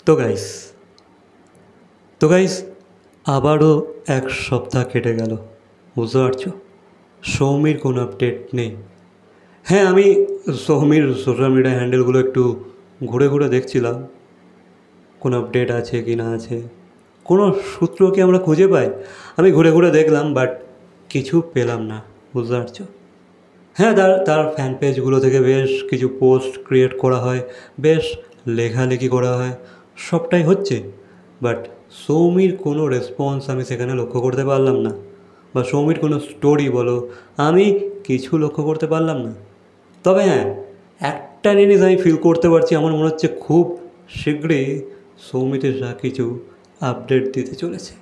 তো গাইস তো গাইস আবারও এক সপ্তাহ কেটে গেল, বুঝতে পারছো? সৌমির কোনো আপডেট নেই। হ্যাঁ, আমি সৌমির সোশ্যাল মিডিয়া হ্যান্ডেলগুলো একটু ঘুরে ঘুরে দেখছিলাম কোনো আপডেট আছে কি না আছে, কোনো সূত্র কি আমরা খুঁজে পাই। আমি ঘুরে ঘুরে দেখলাম, বাট কিছু পেলাম না, বুঝতে পারছো? হ্যাঁ, তার তার ফ্যান পেজগুলো থেকে বেশ কিছু পোস্ট ক্রিয়েট করা হয়, বেশ লেখালেখি করা হয়, সবটাই হচ্ছে। বাট সৌমির কোনো রেসপন্স আমি সেখানে লক্ষ্য করতে পারলাম না, বা সৌমির কোনো স্টোরি বলো, আমি কিছু লক্ষ্য করতে পারলাম না। তবে হ্যাঁ, একটা জিনিস আমি ফিল করতে পারছি, আমার মনে হচ্ছে খুব শীঘ্রই সৌমিতে যা কিছু আপডেট দিতে চলেছে।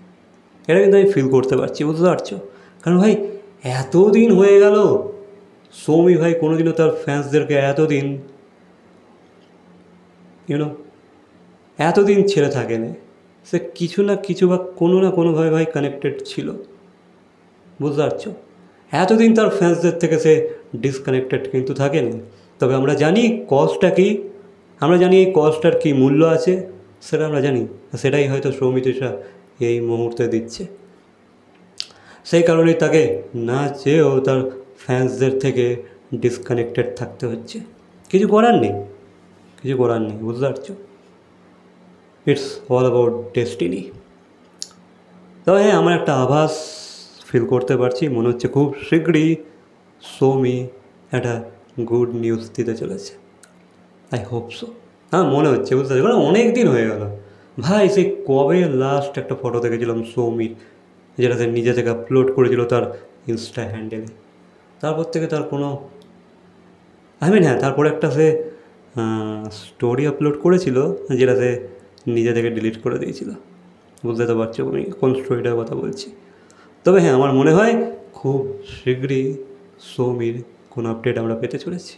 এটা কিন্তু আমি ফিল করতে পারছি, বুঝতে পারছো? কারণ ভাই, এতদিন হয়ে গেল সৌমি ভাই কোনোদিনও তার ফ্যান্সদেরকে এতদিন ছেড়ে থাকে না। সে কিছু না কিছু বা কোনো না কোনোভাবে ভাই কানেক্টেড ছিল, বুঝতে পারছো? এতদিন তার ফ্যান্সদের থেকে সে ডিসকানেক্টেড কিন্তু থাকেনি। তবে আমরা জানি কজটা কী, আমরা জানি এই কজটার কী মূল্য আছে, সেটা আমরা জানি। সেটাই হয়তো সৌমিত্রিষা এই মুহূর্তে দিচ্ছে। সেই কারণেই তাকে না চেয়েও তার ফ্যান্সদের থেকে ডিসকানেক্টেড থাকতে হচ্ছে। কিছু করার নেই, কিছু করার নেই, বুঝতে পারছো? It's all about destiny. তবে হ্যাঁ, আমার একটা আভাস ফিল করতে পারছি, মনে হচ্ছে খুব শীঘ্রই সৌমি একটা গুড নিউজ দিতে চলেছে। I hope so. হ্যাঁ, মনে হচ্ছে, বুঝতে পারছি। কারণ অনেক দিন হয়ে গেল ভাই, সেই কবে লাস্ট একটা ফটো দেখেছিলাম সৌমির, যেটা সে নিজে থেকে আপলোড করেছিল তার ইনস্টা হ্যান্ডেলে। তারপর থেকে তার কোনো হ্যাঁ, তারপরে একটা সে স্টোরি আপলোড করেছিল, যেটা সে নিজে থেকে ডিলিট করে দিয়েছিল। বুঝতে তো পারছো আমি কোন স্টোরিটার কথা বলছি। তবে হ্যাঁ, আমার মনে হয় খুব শীঘ্রই সৌমির কোনো আপডেট আমরা পেতে চলেছি।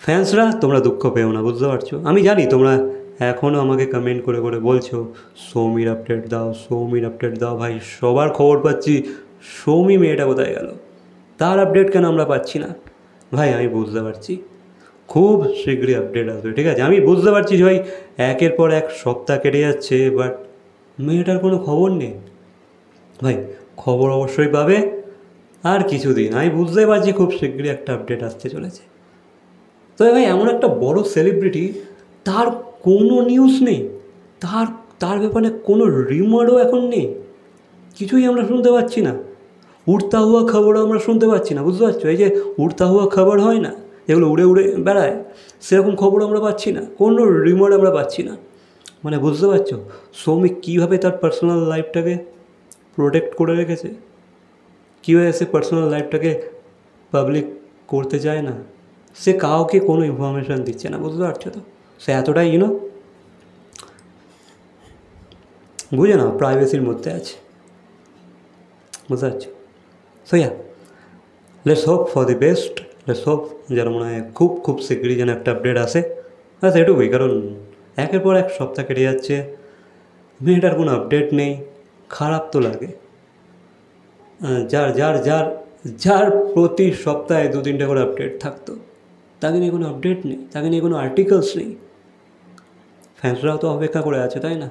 ফ্যান্সরা তোমরা দুঃখ পেও না, বুঝতে পারছো? আমি জানি তোমরা এখনও আমাকে কমেন্ট করে করে বলছো সৌমির আপডেট দাও, সৌমির আপডেট দাও। ভাই, সবার খবর পাচ্ছি, সৌমি মেয়েটা কোথায় গেল, তার আপডেট কেন আমরা পাচ্ছি না? ভাই, আমি বুঝতে পারছি খুব শীঘ্রই আপডেট আসবে, ঠিক আছে? আমি বুঝতে পারছি যে ভাই একের পর এক সপ্তাহ কেটে যাচ্ছে, বাট মেয়েটার কোনো খবর নেই। ভাই, খবর অবশ্যই পাবে, আর কিছুদিন আমি বুঝতে পারছি খুব শীঘ্রই একটা আপডেট আসতে চলেছে। তবে ভাই, এমন একটা বড় সেলিব্রিটি, তার কোনো নিউজ নেই, তার তার ব্যাপারে কোনো রিমারও এখন নেই, কিছুই আমরা শুনতে পাচ্ছি না। উড়তা হুয়া খবরও আমরা শুনতে পাচ্ছি না, বুঝতে পারছো? এই যে উড়তা হুয়া খবর হয় না, যেগুলো উড়ে উড়ে বেড়ায়, সেরকম খবর আমরা পাচ্ছি না, কোনো রিমোট আমরা পাচ্ছি না। মানে বুঝতে পারছো সৌমি কীভাবে তার পার্সোনাল লাইফটাকে প্রোটেক্ট করে রেখেছে, কীভাবে সে পার্সোনাল লাইফটাকে পাবলিক করতে চায় না, সে কাউকে কোনো ইনফরমেশান দিচ্ছে না, বুঝতে পারছো তো? সে এতটাই বুঝে না, প্রাইভেসির মধ্যে আছে, বুঝতে পারছো? So yeah, let's hope for the best. Let's hope যেন মনে হয় খুব খুব শীঘ্রই যেন একটা আপডেট আসে। ব্যাস এটুকুই। কারণ একের পর এক সপ্তাহ কেটে যাচ্ছে, মেয়েটার কোনো আপডেট নেই, খারাপ তো লাগে। যার যার যার যার প্রতি সপ্তাহে 2-3টে করে আপডেট থাকতো, তাকে নিয়ে কোনো আপডেট নেই, তাকে নিয়ে কোনো আর্টিকেলস নেই। ফ্যান্সরাও তো অপেক্ষা করে আছে, তাই না?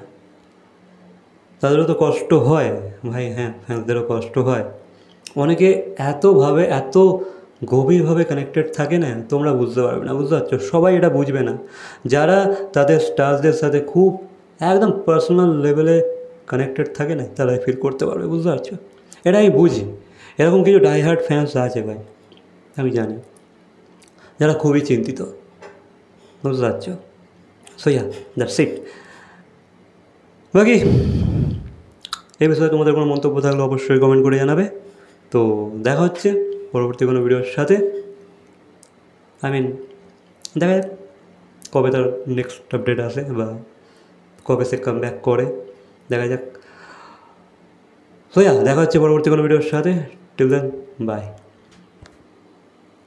তাদেরও তো কষ্ট হয় ভাই। হ্যাঁ, ফ্যান্সদেরও কষ্ট হয়। অনেকে এত গভীরভাবে কানেক্টেড থাকে না, তোমরা বুঝতে পারবে না, বুঝতে পারছো? সবাই এটা বুঝবে না। যারা তাদের স্টারদের সাথে খুব একদম পার্সোনাল লেভেলে কানেক্টেড থাকে না, তারাই ফিল করতে পারবে, বুঝতে পারছো? এটা আমি বুঝি। এরকম কিছু ডাইহার্ট ফ্যান্স আছে ভাই, আমি জানি, যারা খুবই চিন্তিত, বুঝতে পারছো? So yeah, that's it. বাকি এই বিষয়ে তোমাদের কোনো মন্তব্য থাকলে অবশ্যই কমেন্ট করে জানাবে। তো দেখা হচ্ছে পরবর্তী কোনো ভিডিওর সাথে। দেখা যাক কবে তার নেক্সট আপডেট আসে, বা কবে সে কাম ব্যাক করে, দেখা যাক। সো ইয়া, দেখা হচ্ছে পরবর্তী কোনো ভিডিওর সাথে। Till then, by.